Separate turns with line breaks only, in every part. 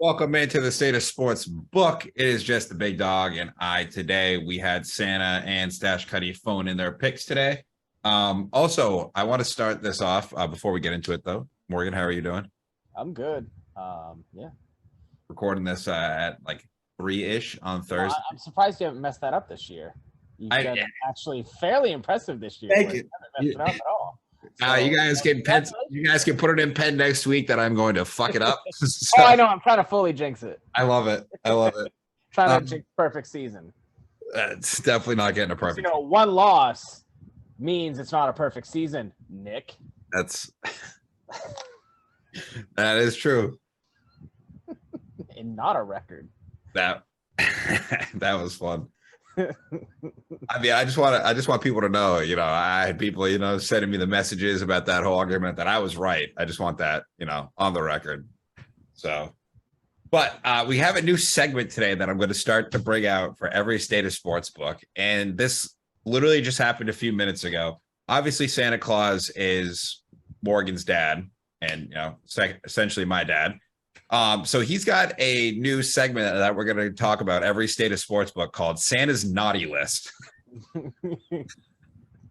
Welcome into the State of Sports book. It is just the big dog and I today. We had Santa and Stash Cuddy phone in their picks today. Also, I want to start this off before we get into it, though. Morgan, how are you doing?
I'm good. Yeah.
Recording this at like 3-ish on
No,
Thursday.
I'm surprised you haven't messed that up this year. You've
I
been actually fairly impressive this year.
Thank
You
you.
haven't messed it up at all.
You guys can pen. You guys can put it in pen next week that I'm going to fuck it up.
Oh, I know. I'm trying to fully jinx it.
I love it. I love it.
Trying to jinx perfect season.
It's definitely not getting a perfect.
One loss means it's not a perfect season, Nick.
That is true.
And not a record.
That was fun. I mean, I just want people to know, I had people, sending me the messages about that whole argument that I was right. I just want that, on the record. So, but we have a new segment today that I'm going to start to bring out for every State of Sports book. And this literally just happened a few minutes ago. Obviously, Santa Claus is Morgan's dad and, essentially my dad. So he's got a new segment that we're going to talk about every State of Sports book called Santa's Naughty List.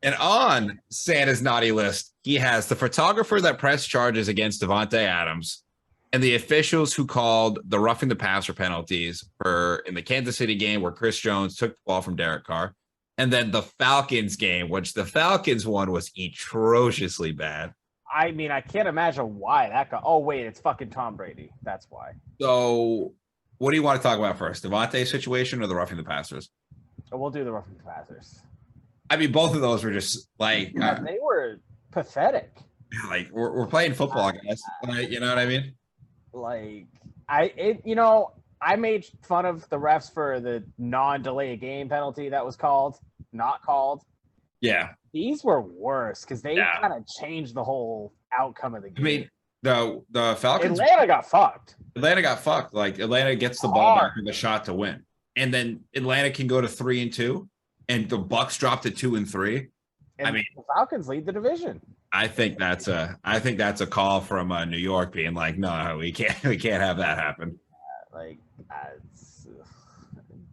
And on Santa's Naughty List, he has the photographer that pressed charges against Devonte Adams and the officials who called the roughing the passer penalties in the Kansas City game where Chris Jones took the ball from Derek Carr. And then the Falcons game, which the Falcons one was atrociously bad.
I mean, I can't imagine why that guy. Oh, wait, it's fucking Tom Brady. That's why.
So what do you want to talk about first? Devontae's situation or the roughing the passers?
We'll do the roughing the passers.
I mean, both of those were just like
they were pathetic.
Like we're playing football, guys. You know what I mean?
I made fun of the refs for the non-delay game penalty that was not called.
Yeah.
These were worse because they kind of changed the whole outcome of the game.
I mean, the Falcons.
Atlanta got fucked.
Like Atlanta gets the ball back with a shot to win, and then Atlanta can go to 3-2, and the Bucks drop to 2-3.
And the Falcons lead the division.
I think that's a call from New York being like, no, we can't have that happen.
It's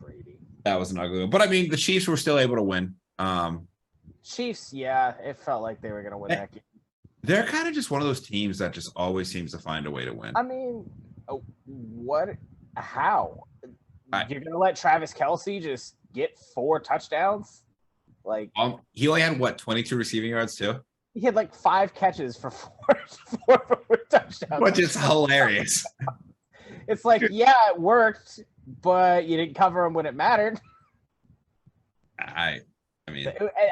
Brady.
That was an ugly one. But I mean, the Chiefs were still able to win.
Chiefs, yeah, it felt like they were going to win that game.
They're kind of just one of those teams that just always seems to find a way to win.
I mean, what? How? You're going to let Travis Kelce just get 4 touchdowns?
He only had, 22 receiving yards, too?
He had, 5 catches for 4 touchdowns.
Which is hilarious.
It's like, yeah, it worked, but you didn't cover him when it mattered.
I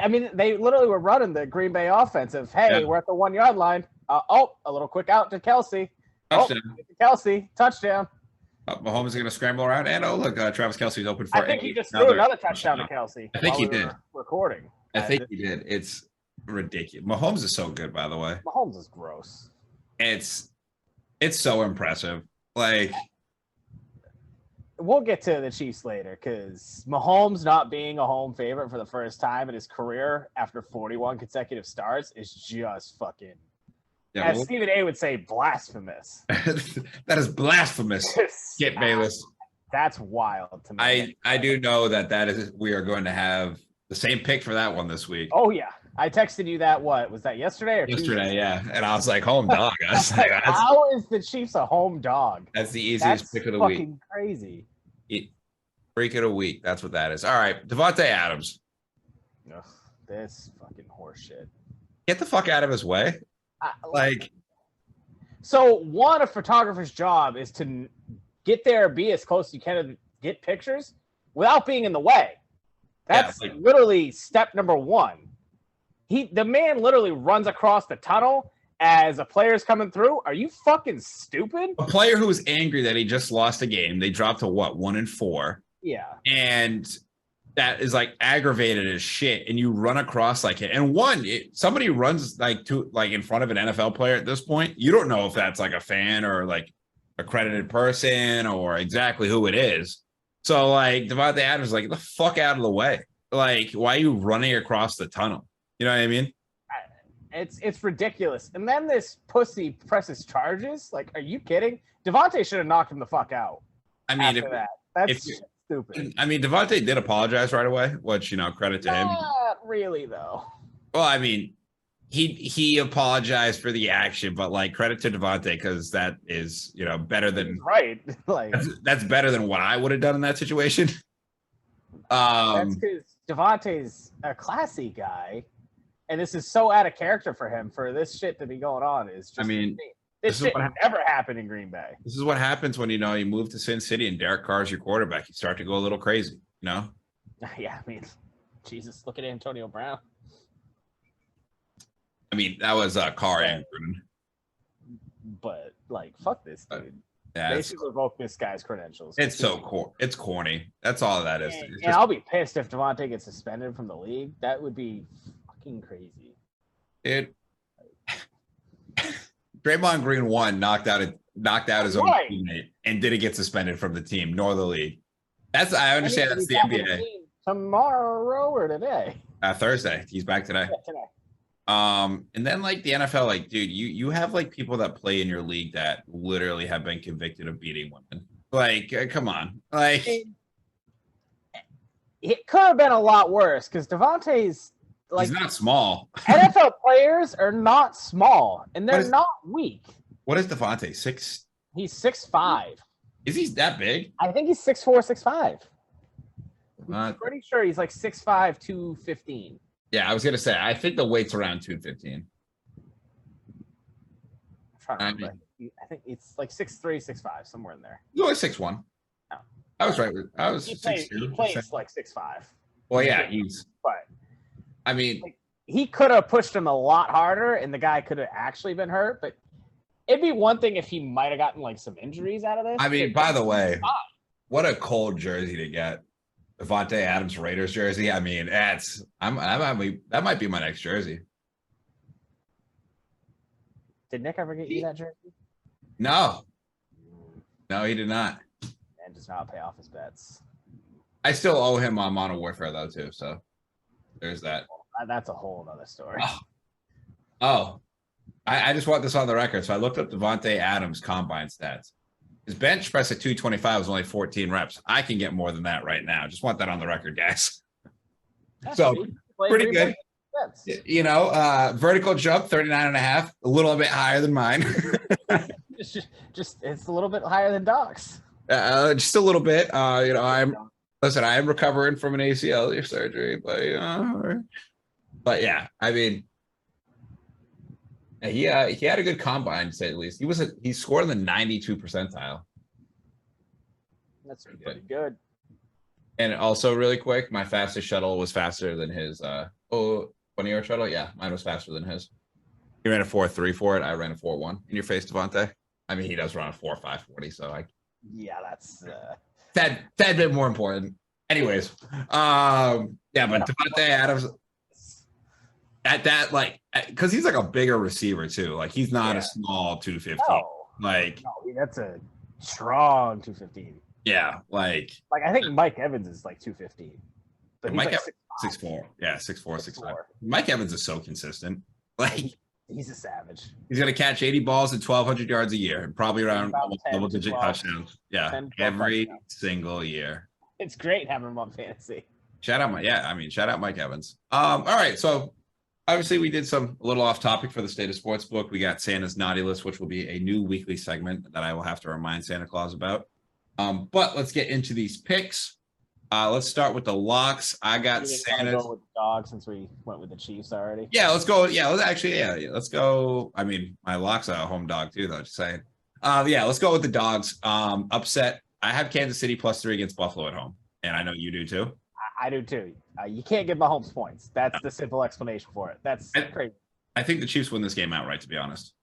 mean, they literally were running the Green Bay offensive. Hey, we're at the 1 yard line. A little quick out to Kelce.
Touchdown.
Kelce, touchdown.
Mahomes is going to scramble around. And look, Travis Kelce's open for.
I think he just threw another touchdown to Kelce.
I think he did.
Recording.
I think he did. It's ridiculous. Mahomes is so good, by the way.
Mahomes is gross.
It's so impressive.
We'll get to the Chiefs later because Mahomes not being a home favorite for the first time in his career after 41 consecutive starts is just fucking, as Stephen A. would say, blasphemous.
That is blasphemous. Get Bayless.
That's wild to me.
I do know that is we are going to have the same pick for that one this week.
Oh, yeah. I texted you that, was that yesterday or
Yesterday,
Tuesday?
Yeah. And I was like, home dog.
How is the Chiefs a home dog?
That's the easiest pick of the week.
Fucking crazy.
Freak of the week. That's what that is. All right. Devonte Adams.
Ugh, this fucking horseshit.
Get the fuck out of his way.
So a photographer's job is to get there, be as close as you can to get pictures without being in the way. That's literally step number 1. The man literally runs across the tunnel as a player's coming through. Are you fucking stupid?
A player who was angry that he just lost a game. They dropped to 1-4.
Yeah.
And that is aggravated as shit. And you run across it. And somebody runs in front of an NFL player at this point. You don't know if that's a fan or accredited person or exactly who it is. So Devontae Adams get the fuck out of the way. Why are you running across the tunnel? You know what I mean?
It's ridiculous. And then this pussy presses charges. Like, are you kidding? Devonte should have knocked him the fuck out.
I mean,
that's stupid.
I mean, Devonte did apologize right away, which credit to him.
Not really though.
Well, I mean, he apologized for the action, but like credit to Devonte because that is better than
right. Like
that's better than what I would have done in that situation.
That's because Devontae's a classy guy, and this is so out of character for him for this shit to be going on. Is just insane. This shit never happened in Green Bay.
This is what happens when you move to Sin City and Derek Carr's your quarterback. You start to go a little crazy,
Yeah, I mean, Jesus, look at Antonio Brown.
I mean, that was Carr and Gruden.
But like, fuck this dude.
Yeah,
they should revoke this guy's credentials.
It's so it's corny. That's all that is.
And I'll be pissed if Devontae gets suspended from the league. That would be fucking crazy.
Draymond Green knocked out his own teammate and didn't get suspended from the team nor the league. I understand that's the NBA.
Tomorrow or today?
Thursday. He's back today.
Yeah, today.
And then like the NFL, like, dude, you have like people that play in your league that literally have been convicted of beating women. Like, come on. Like
it could have been a lot worse because Devontae's like
he's not small.
NFL players are not small and they're not weak.
What is Devonte?
He's 6'5".
Is he that big?
I think he's 6'4", 6'5". I'm pretty sure he's like 6'5", 215.
Yeah, I was gonna say I think the weight's around 215.
I think it's like 6'3", 6'5", somewhere in there.
He's only 6'1".
No.
I was right. I was
he plays like 6'5".
Well, yeah,
but
I mean,
he could have pushed him a lot harder, and the guy could have actually been hurt. But it'd be one thing if he might have gotten like some injuries out of this.
I mean, by the way, what a cold jersey to get. Devonte Adams Raiders jersey. I mean, that might be my next jersey.
Did Nick ever get you that jersey?
No, he did not.
And does not pay off his bets.
I still owe him on Modern Warfare though too. So there's that.
That's a whole other story.
I just want this on the record. So I looked up Devonte Adams combine stats. His bench press at 225 was only 14 reps. I can get more than that right now. Just want that on the record, guys. So pretty good. Vertical jump 39.5, a little bit higher than mine.
just it's a little bit higher than Doc's.
Just a little bit. I am recovering from an ACL surgery, but yeah, I mean, he had a good combine, to say the least. He scored in the 92 percentile.
That's pretty good.
And also, really quick, my fastest shuttle was faster than his 20-yard shuttle. Yeah, mine was faster than his. He ran a 4.3 for it. I ran a 4.1. In your face, Devonte. I mean, he does run a 4.540. So
yeah, that's
that bit more important. Anyways, but Devonte Adams. At that, because he's like a bigger receiver too. Like he's not a small 215.
No, that's a strong 215.
Yeah, like
I think Mike Evans is like 215. But
Mike Evans 6'4". Yeah, 6'4", 6'5". Mike Evans is so consistent. Like
he's a savage.
He's gonna catch 80 balls and 1,200 yards a year, and probably around double-digit touchdowns. Yeah, every single year.
It's great having him on fantasy.
Shout out Mike Evans. All right, so. Obviously, we did a little off topic for the State of Sports book. We got Santa's Naughty List, which will be a new weekly segment that I will have to remind Santa Claus about. But let's get into these picks. Let's start with the locks. I got Santa's.
Go with the dog since we went with the Chiefs already.
Yeah, let's go. Yeah, let's go. I mean, my lock's a home dog too, though. Just saying. Let's go with the dogs. Upset. I have Kansas City +3 against Buffalo at home, and I know you do too.
I do too. You can't give Mahomes points. That's the simple explanation for it. That's crazy.
I think the Chiefs win this game outright, to be honest.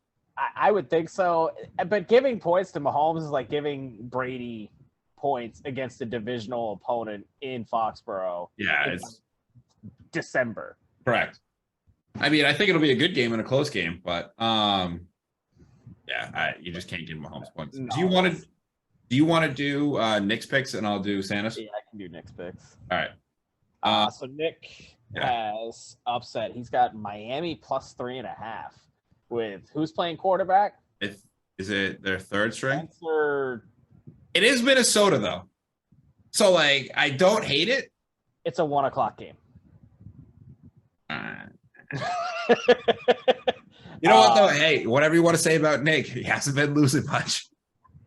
I would think so. But giving points to Mahomes is like giving Brady points against a divisional opponent in Foxborough.
Yeah, it's
December.
Correct. I mean, I think it'll be a good game and a close game, but you just can't give Mahomes points. No. Do you want to do Nick's picks and I'll do Santa's?
Yeah, I can do Nick's picks.
All right.
So Nick has upset. He's got Miami plus 3.5 with who's playing quarterback?
Is it their third string?
Spencer.
It is Minnesota though. So like I don't hate it.
It's a 1:00 game.
You know what though? Hey, whatever you want to say about Nick, he hasn't been losing much.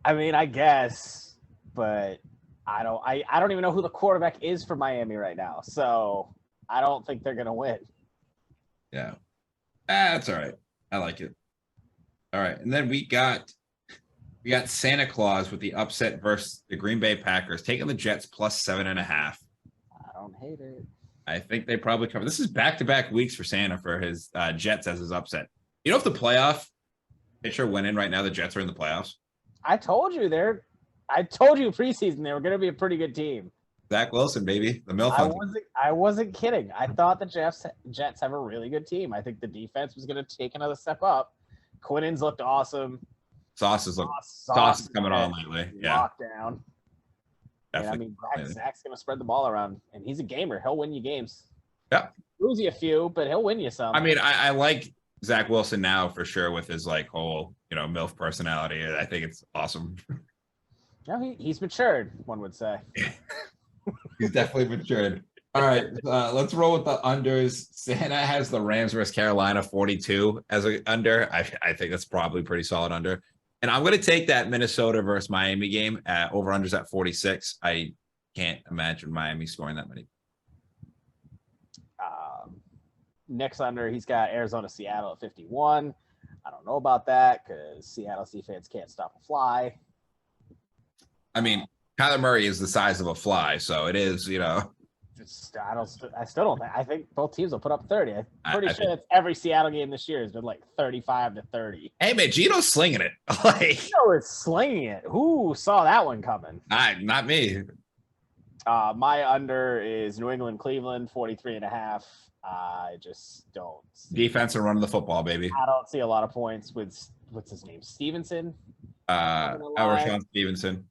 I mean, I guess, but I don't even know who the quarterback is for Miami right now. So I don't think they're gonna win.
Yeah. That's all right. I like it. All right. And then we got Santa Claus with the upset versus the Green Bay Packers, taking the Jets plus 7.5.
I don't hate it.
I think they probably cover. This is back-to-back weeks for Santa for his Jets as his upset. You know, if the playoff picture went in right now, the Jets are in the playoffs.
I told you preseason they were going to be a pretty good team.
Zach Wilson, baby, the MILF.
I wasn't kidding. I thought the Jets have a really good team. I think the defense was going to take another step up. Quinnen's looked awesome.
Sauce is coming on lately. Yeah,
lockdown.
Definitely.
And I mean, Zach's going to spread the ball around, and he's a gamer. He'll win you games.
Yeah,
lose you a few, but he'll win you some.
I mean, I like Zach Wilson now for sure with his like whole MILF personality. I think it's awesome.
No, he's matured, one would say.
He's definitely matured. All right, let's roll with the unders. Santa has the Rams versus Carolina 42 as an under. I think that's probably pretty solid under. And I'm going to take that Minnesota versus Miami game at over-unders at 46. I can't imagine Miami scoring that many.
Next under, he's got Arizona, Seattle at 51. I don't know about that because Seattle defense can't stop a fly.
I mean, Kyler Murray is the size of a fly, so it is,
I still don't think. I think both teams will put up 30. I'm pretty sure that's every Seattle game this year has been like 35-30.
Hey, man, Gino's slinging it.
Gino is slinging it. Who saw that one coming?
Not me.
My under is New England, Cleveland, 43.5. I just don't.
Defense and running the football, baby.
I don't see a lot of points with, what's his name? Stevenson?
Rashawn Stevenson.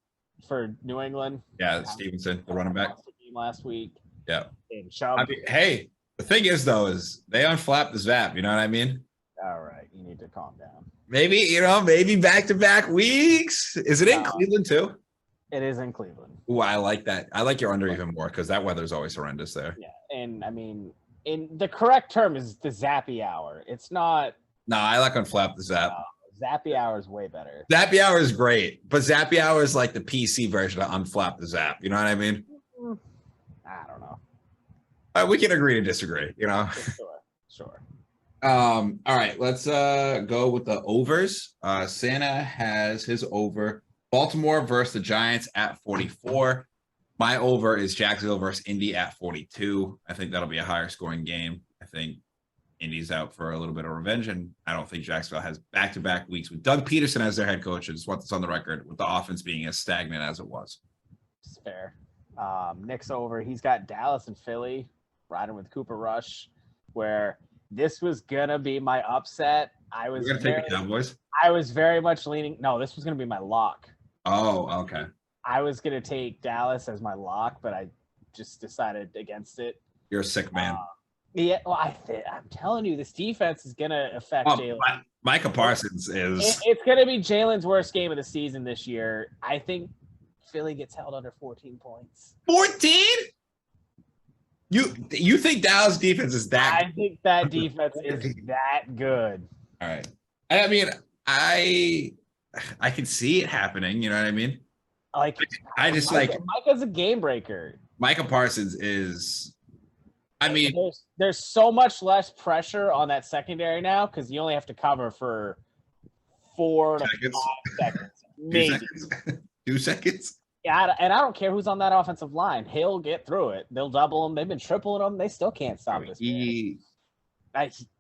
For New England.
Yeah, Stevenson, the running back.
Last week.
Yeah.
And Chubb.
I mean, hey, the thing is, though, is they unflap the Zap. You know what I mean?
All right. You need to calm down.
Maybe back-to-back weeks. Is it in Cleveland, too?
It is in Cleveland.
Ooh, I like that. I like your under even more because that weather's always horrendous there.
Yeah. And, I mean, the correct term is the Zappy hour. It's not.
No, I like unflap the Zap.
Zappy hour is way better.
Zappy hour is great, but Zappy hour is like the PC version of unflap the Zap. You know what I mean?
I don't know.
We can agree to disagree,
Sure.
All right, let's go with the overs. Santa has his over. Baltimore versus the Giants at 44. My over is Jacksonville versus Indy at 42. I think that'll be a higher scoring game. I think Indy's out for a little bit of revenge, and I don't think Jacksonville has back-to-back weeks with Doug Peterson as their head coach. I just want this on the record with the offense being as stagnant as it was.
It's fair. Nick's over. He's got Dallas and Philly riding with Cooper Rush, where this was gonna be my upset.
We're gonna take the Cowboys.
I was very much leaning. No, this was gonna be my lock.
Oh, okay.
I was gonna take Dallas as my lock, but I just decided against it.
You're a sick man.
Yeah, well, I'm telling you, this defense is gonna affect Jalen.
Micah Parsons is.
It's gonna be Jalen's worst game of the season this year. I think Philly gets held under 14 points.
14? You think Dallas defense is that?
I think that defense is that good.
All right. I mean, I can see it happening. You know what I mean?
Like, Micah's a game breaker.
Micah Parsons is. I mean,
there's so much less pressure on that secondary now because you only have to cover for 4 to 5 seconds. Maybe
2 seconds.
Yeah, and I don't care who's on that offensive line. He'll get through it. They'll double him. They've been tripling him. They still can't stop this man.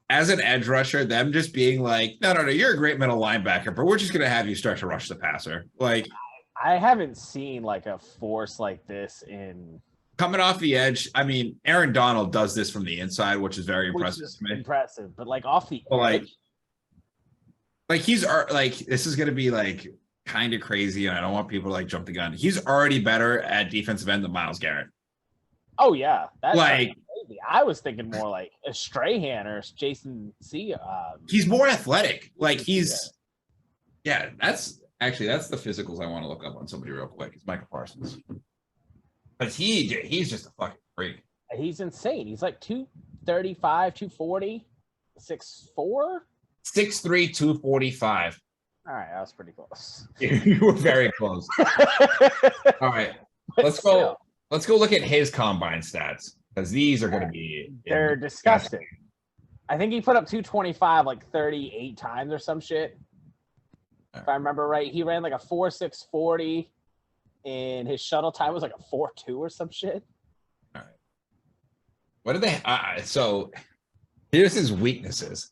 As an edge rusher, them just being like, no, you're a great middle linebacker, but we're just going to have you start to rush the passer. Like,
I haven't seen like a force like this in
coming off the edge. I mean, Aaron Donald does this from the inside, which is very impressive to me.
Impressive, but like off the edge,
like he's like this is going to be like kind of crazy, and I don't want people to like jump the gun. He's already better at defensive end than Myles Garrett.
Oh yeah, that's
Like
crazy. I was thinking more like a Strahan or Jason C.
he's more athletic. Like that's the physicals I want to look up on somebody real quick. It's Michael Parsons. Because he's just a fucking freak.
He's insane. He's like 235, 240, 6'4".
6'3", 245.
All right, that was pretty close.
You were very close. All right. Let's go look at his combine stats. Because these are going to be
they're disgusting. I think he put up 225 like 38 times or some shit. If I remember right, he ran like a 4.640, and his shuttle time was like a 4.2 or some shit.
All right. What do they? So here's his weaknesses.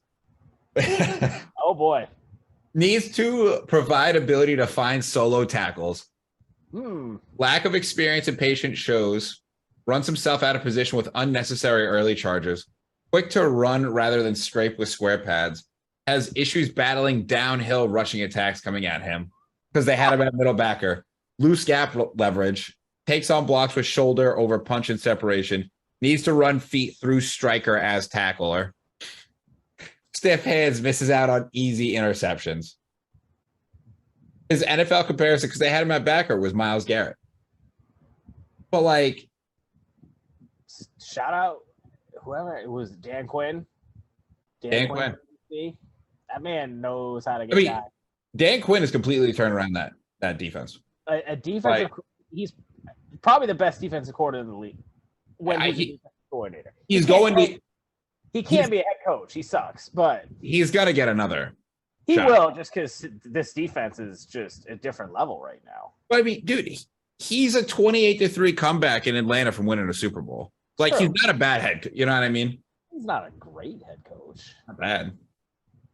Oh boy.
Needs to provide ability to find solo tackles. Lack of experience and patience shows. Runs himself out of position with unnecessary early charges. Quick to run rather than scrape with square pads. Has issues battling downhill rushing attacks coming at him because they had him at middle backer. Loose gap leverage. Takes on blocks with shoulder over punch and separation. Needs to run feet through striker as tackler. Stiff hands, misses out on easy interceptions. His NFL comparison, because they had him at backer, was Myles Garrett. But like,
shout out whoever it was, Dan Quinn.
Dan Quinn.
That man knows how to get back.
Dan Quinn has completely turned around that defense.
A defensive, he's probably the best defensive coordinator in the league. When he's a defensive coordinator, he can't be a head coach. He sucks, but
he's got to get another.
He will, just because this defense is just a different level right now.
But I mean, dude, he's a 28-3 comeback in Atlanta from winning a Super Bowl. Like, he's not a bad head. You know what I mean?
He's not a great head coach.
Not bad.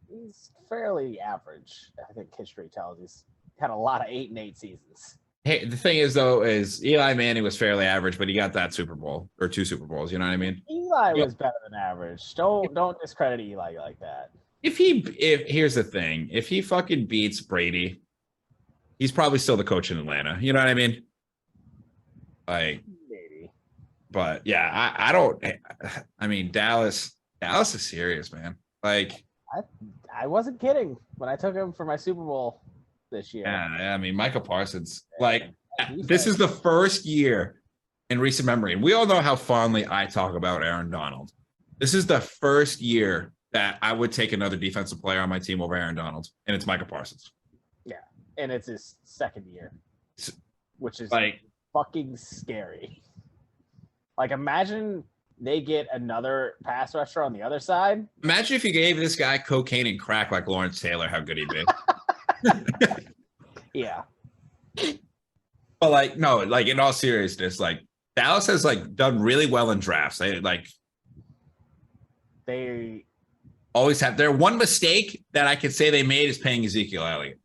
He's fairly average. I think history tells he's had a lot of 8-8 seasons.
Hey, the thing is, though, is Eli Manning was fairly average, but he got that Super Bowl or 2 Super Bowls. You know what I mean?
Eli was better than average. Don't discredit Eli like that.
If here's the thing, if he fucking beats Brady, he's probably still the coach in Atlanta. You know what I mean? Like, maybe. But yeah, I mean, Dallas is serious, man. Like,
I wasn't kidding when I took him for my Super Bowl this year.
Yeah, I mean, Michael Parsons. Like, this is the first year in recent memory. And we all know how fondly I talk about Aaron Donald. This is the first year that I would take another defensive player on my team over Aaron Donald, and it's Michael Parsons.
Yeah, and it's his second year, which is
like
fucking scary. Like, imagine they get another pass rusher on the other side.
Imagine if you gave this guy cocaine and crack like Lawrence Taylor, how good he'd be.
Yeah.
But like, no, like in all seriousness, like Dallas has like done really well in drafts. They always have. Their one mistake that I could say they made is paying Ezekiel Elliott.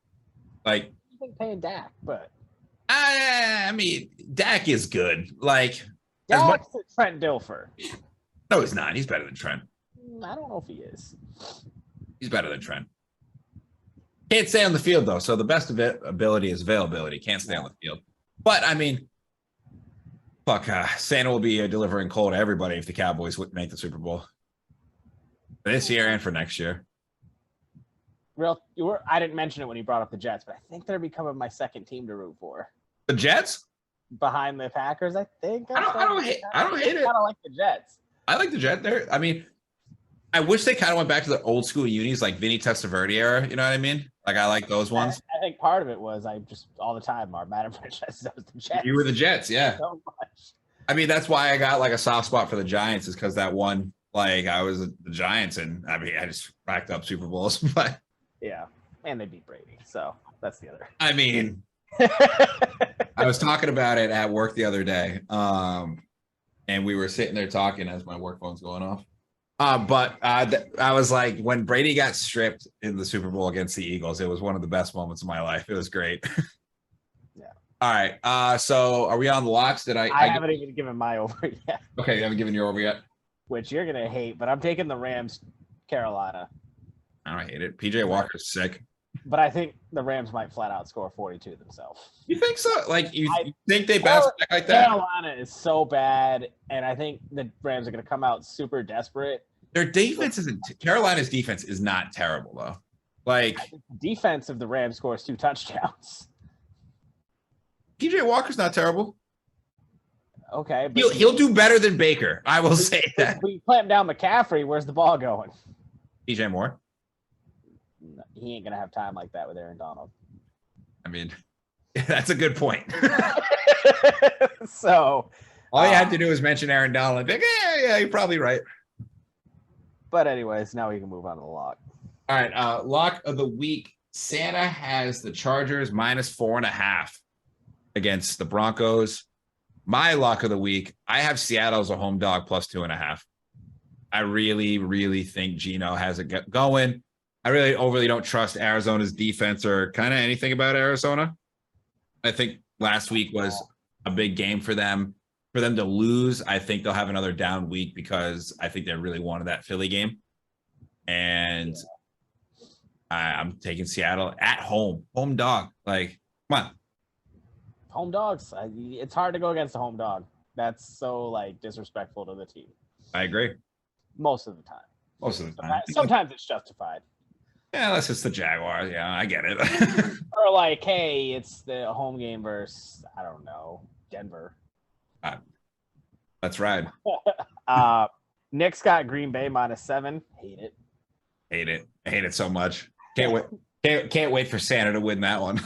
Like,
I think paying Dak, but
I mean, Dak is good. Like,
Dak's Trent Dilfer.
No, he's not. He's better than Trent.
I don't know if he is.
He's better than Trent. Can't stay on the field though. So the best of it ability is availability. Can't stay on the field. But I mean, fuck, Santa will be delivering coal to everybody if the Cowboys would make the Super Bowl this year and for next year.
I didn't mention it when you brought up the Jets, but I think they're becoming my second team to root for.
The Jets?
Behind the Packers, I think.
I don't hate it. I
kind of like the Jets.
I like the Jets. I mean, I wish they kind of went back to the old school unis like Vinny Testaverde era. You know what I mean? Like, I like those ones.
I think part of it was I just all the time our matter franchise was the Jets.
You were the Jets, yeah.
So much.
I mean, that's why I got like a soft spot for the Giants, is because that one, like, I was the Giants, and I mean, I just racked up Super Bowls, but
yeah, and they beat Brady, so that's the other.
I mean, I was talking about it at work the other day, and we were sitting there talking as my work phone's going off. But I was like, when Brady got stripped in the Super Bowl against the Eagles, it was one of the best moments of my life. It was great.
Yeah.
All right. So are we on the locks? I
haven't even given my over yet.
Okay, you haven't given your over yet?
Which you're gonna hate, but I'm taking the Rams, Carolina.
I don't hate it. PJ Walker's sick.
But I think the Rams might flat out score 42 themselves.
You think so? Like you think they bounce back like that?
Carolina is so bad, and I think the Rams are going to come out super desperate.
Their defense isn't. Carolina's defense is not terrible though. Like
the defense of the Rams scores 2 touchdowns.
PJ Walker's not terrible.
Okay, but
he'll do better than Baker. I will say that.
We clamp down McCaffrey. Where's the ball going?
DJ Moore.
No, he ain't gonna have time like that with Aaron Donald.
I mean, that's a good point.
So
all you have to do is mention Aaron Donald. Like, yeah, you're probably right.
But anyways, now we can move on to the lock.
All right, lock of the week. Santa has the Chargers -4.5 against the Broncos. My lock of the week, I have Seattle as a home dog +2.5. I really, really think Geno has it going. I really overly don't trust Arizona's defense or kind of anything about Arizona. I think last week was a big game for them. For them to lose, I think they'll have another down week because I think they really wanted that Philly game. And I'm taking Seattle at home dog. Like, come on.
Home dogs. It's hard to go against a home dog. That's so like disrespectful to the team.
I agree.
Most of the time.
Most of the time.
Sometimes it's justified.
Yeah, unless it's the Jaguars. Yeah, I get it.
Or like, hey, it's the home game versus, I don't know, Denver.
That's right.
Nick's got Green Bay -7. Hate it.
Hate it. I hate it so much. Can't wait for Santa to win that one.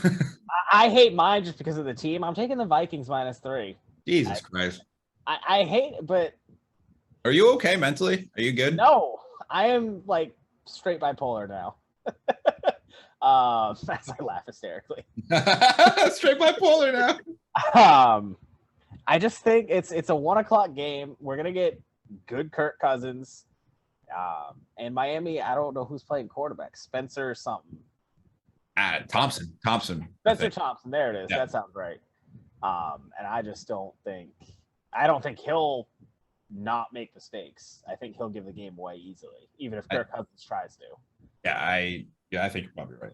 I hate mine just because of the team. I'm taking the Vikings -3.
Jesus Christ.
I hate it, but
are you okay mentally? Are you good?
No, I am like straight bipolar now. As I laugh hysterically.
Straight bipolar now.
I just think it's a 1:00 game. We're gonna get good Kirk Cousins. And Miami, I don't know who's playing quarterback. Spencer something.
Thompson.
Spencer Thompson. There it is.
Yeah.
That sounds right. And I just don't think he'll not make mistakes. I think he'll give the game away easily, even if Kirk Cousins tries to.
Yeah, I think you're probably right.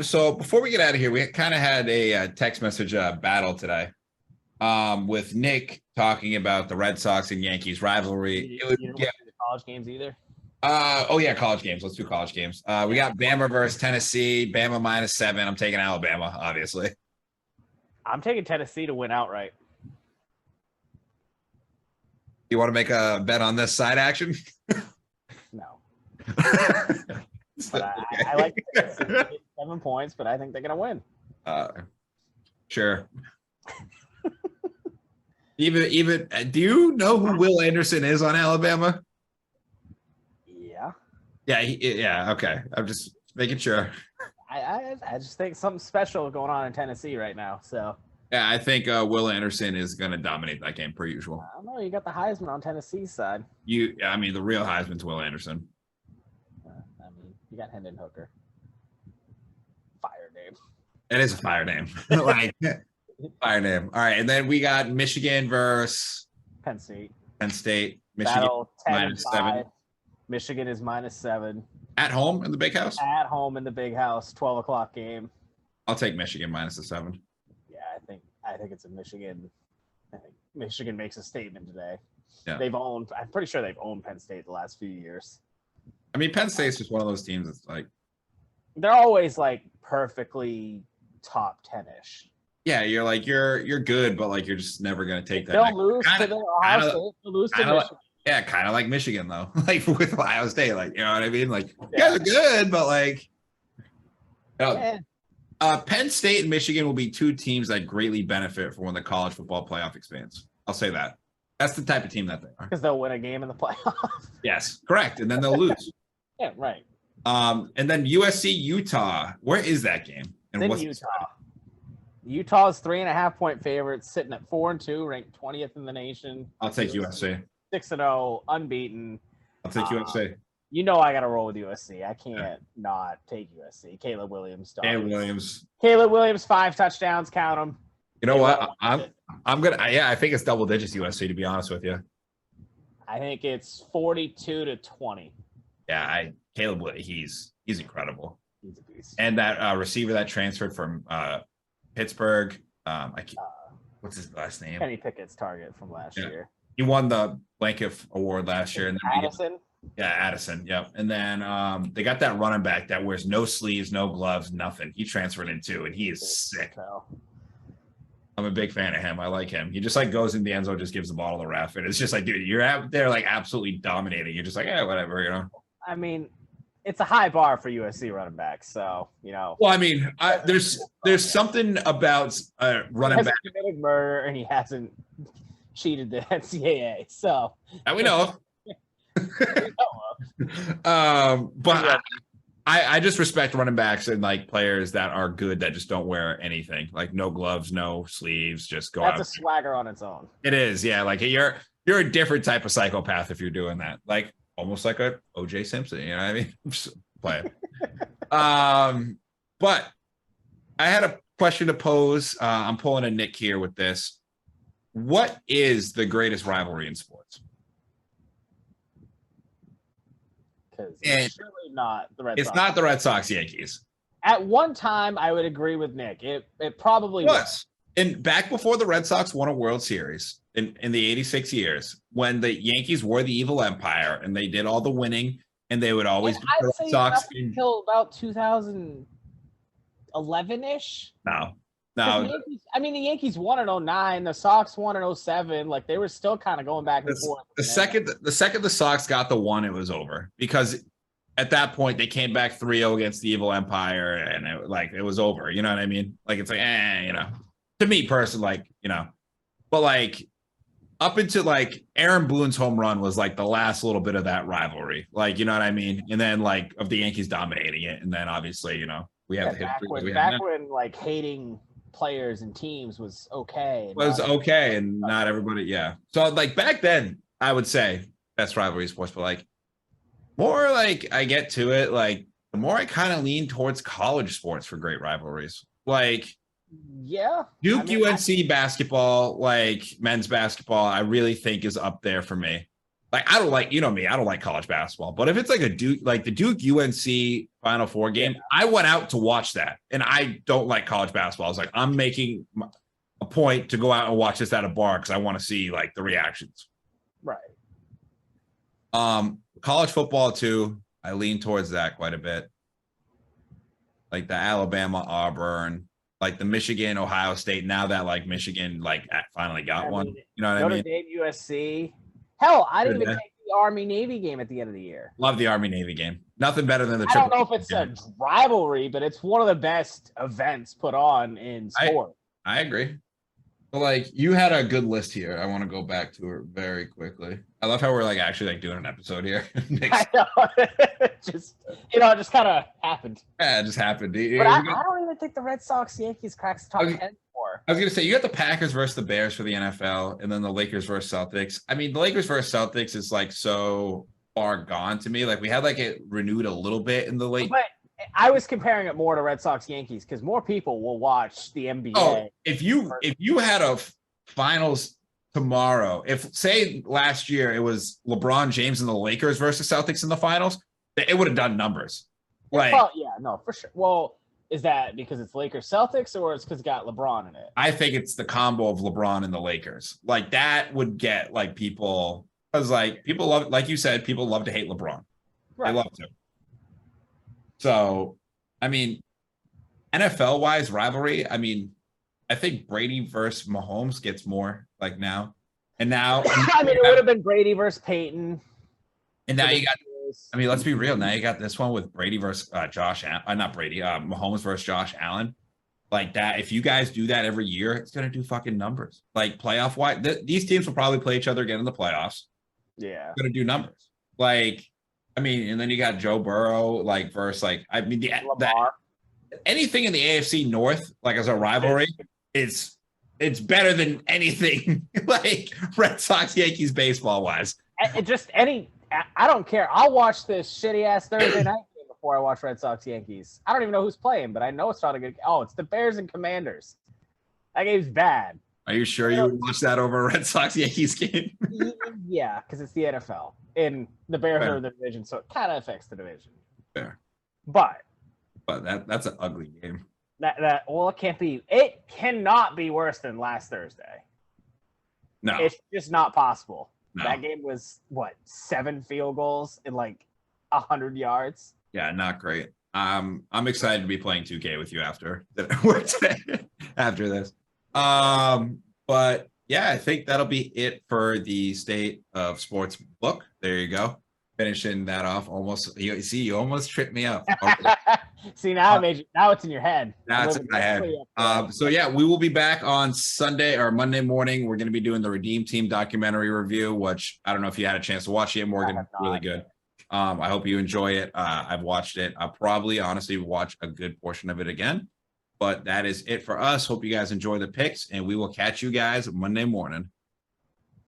So before we get out of here, we kind of had a text message battle today. With Nick talking about the Red Sox and Yankees rivalry.
You don't want to do the college games either?
College games. Let's do college games. We got Bama versus Tennessee. Bama -7. I'm taking Alabama, obviously.
I'm taking Tennessee to win outright.
You want to make a bet on this side action?
No. But I like Tennessee to get 7 points, but I think they're going to win.
Sure. Even do you know who Will Anderson is on Alabama?
Yeah.
Yeah. Okay. I'm just making sure.
I just think something special going on in Tennessee right now. So
yeah, I think Will Anderson is going to dominate that game per usual.
I don't know. You got the Heisman on Tennessee's side.
I mean, the real Heisman's Will Anderson.
You got Hendon Hooker. Fire name.
It is a fire name. Like fire name. All right, and then we got Michigan versus
Penn State.
Michigan
Battle
-7.
Michigan is -7.
At home in the big house?
At home in the big house, 12:00 game.
I'll take Michigan -7.
Yeah, I think it's a Michigan. I think Michigan makes a statement today.
Yeah.
I'm pretty sure they've owned Penn State the last few years.
I mean, Penn State's just one of those teams that's like
they're always like perfectly top 10-ish.
Yeah, you're like you're good, but like you're just never gonna take that.
They'll lose to the Ohio State. They'll lose to Michigan.
Yeah, kind of like Michigan though. Like with Ohio State, like you know what I mean. Like you guys are good, but like, Penn State and Michigan will be two teams that greatly benefit from when the college football playoff expands. I'll say that. That's the type of team that they are.
Because they'll win a game in the playoffs.
Yes, correct, and then they'll lose.
Yeah, right.
And then USC Utah. Where is that game? And
what's Utah? Utah's 3.5-point favorites, sitting at 4-2, ranked 20th in the nation.
I'll take USC.
6-0, unbeaten.
I'll take USC.
You know I got to roll with USC. I can't not take USC. Caleb Williams. Caleb Williams, 5 touchdowns. Count them.
You know what? I'm gonna. I think it's double digits USC. To be honest with you,
I think it's 42-20.
Yeah, Caleb. He's He's incredible.
He's a beast.
And that receiver that transferred from Pittsburgh, what's his last name?
Kenny Pickett's target from last year.
He won the Blanket Award last year. And then
Addison?
Addison. Yep. And then they got that running back that wears no sleeves, no gloves, nothing. He transferred in too, and he is sick. I'm a big fan of him. I like him. He just like goes in the end zone, just gives the ball to the ref. And it's just like, dude, you're out there like absolutely dominating. You're just like, yeah, whatever, you know?
I mean, it's a high bar for USC running backs. So, you know.
Well, I mean, there's something about running back.
He committed murder and he hasn't cheated the NCAA. So.
That we know of. But I just respect running backs and like players that are good that just don't wear anything, like no gloves, no sleeves, just go out.
That's a swagger on its own.
It is, yeah. Like you're a different type of psychopath if you're doing that. Like almost like a OJ Simpson, you know what I mean? Play it. But I had a question to pose. I'm pulling a Nick here with this. What is the greatest rivalry in sports?
Because it's surely not the Red Sox.
It's not the Red Sox Yankees.
At one time, I would agree with Nick. It probably was.
And back before the Red Sox won a World Series in the 86 years, when the Yankees were the evil empire and they did all the winning and they would always beat the Red Sox
until about 2011-ish.
No.
The Yankees won in 09. The Sox won in 07. Like they were still kind of going back and forth.
The second the Sox got the one, it was over because at that point they came back 3-0 against the evil empire and it was over. You know what I mean? Like it's like, you know, to me personally, like, you know, but like up into like Aaron Boone's home run was like the last little bit of that rivalry. Like, you know what I mean? And then like of the Yankees dominating it. And then obviously, you know, we have the history.
Back when like hating players and teams was okay.
And not everybody. Yeah. So like back then I would say best rivalry sports, but like more like I get to it, like the more I kind of lean towards college sports for great rivalries. Like Duke UNC basketball, like men's basketball, I really think is up there for me. Like I don't like, you know me, I don't like college basketball, but if it's like the Duke UNC Final Four game, I went out to watch that, and I don't like college basketball. I was like, I'm making a point to go out and watch this at a bar because I want to see like the reactions.
Right.
College football too. I lean towards that quite a bit. Like the Alabama Auburn, like the Michigan Ohio State. Now that like Michigan like finally got one, you know what I mean?
Notre Dame USC. Hell, I didn't even take the Army-Navy game at the end of the year.
Love the Army-Navy game. Nothing better than the
I don't know if it's a rivalry, but it's one of the best events put on in sport.
I agree. But like you had a good list here. I want to go back to it very quickly. I love how we're like actually like doing an episode here.
I know. Just it just kind of happened.
Yeah, it just happened.
But I don't even think the Red Sox Yankees cracks the top 10 for.
I was gonna say you got the Packers versus the Bears for the NFL, and then the Lakers versus Celtics. I mean, the Lakers versus Celtics is like so far gone to me. Like we had like it renewed a little bit in the late.
But I was comparing it more to Red Sox Yankees because more people will watch the NBA.
Oh, if you had a finals tomorrow, if say last year it was LeBron James and the Lakers versus Celtics in the finals, it would have done numbers. Like,
for sure. Well, is that because it's Lakers Celtics or it's because it got LeBron in it?
I think it's the combo of LeBron and the Lakers. Like that would get like people, because like people love, like you said, people love to hate LeBron. Right. They love to. So, I mean, NFL wise rivalry, I mean, I think Brady versus Mahomes gets more like now. And now
I mean, it would have been Brady versus Peyton.
And now you got, I mean, let's be real. Now you got this one with Brady versus Mahomes versus Josh Allen. Like that, if you guys do that every year, it's going to do fucking numbers. Like playoff wise, these teams will probably play each other again in the playoffs.
Yeah.
It's going to do numbers. Like, I mean, and then you got Joe Burrow, like versus like, I mean, anything in the AFC North, like as a rivalry, it's better than anything like Red Sox Yankees baseball wise.
I don't care. I'll watch this shitty ass Thursday night game before I watch Red Sox Yankees. I don't even know who's playing, but I know it's not a good. Oh, it's the Bears and Commanders. That game's bad.
Are you sure you would watch that over a Red Sox Yankees game?
Yeah, because it's the NFL and the Bears are in the division, so it kind of affects the division.
Fair.
But
that's an ugly game.
It cannot be worse than last Thursday.
No,
it's just not possible.
No.
That game was 7 field goals in like 100 yards.
Yeah, not great. I'm excited to be playing 2K with you after after this. But yeah, I think that'll be it for the State of Sports book. There you go. Finishing that off almost. You almost tripped me up.
See, now it's in your head.
Now it's in my head. So yeah, we will be back on Sunday or Monday morning. We're going to be doing the Redeem Team documentary review, which I don't know if you had a chance to watch it, Morgan. Really good. I hope you enjoy it. I've watched it. I'll probably honestly watch a good portion of it again. But that is it for us. Hope you guys enjoy the picks, and we will catch you guys Monday morning.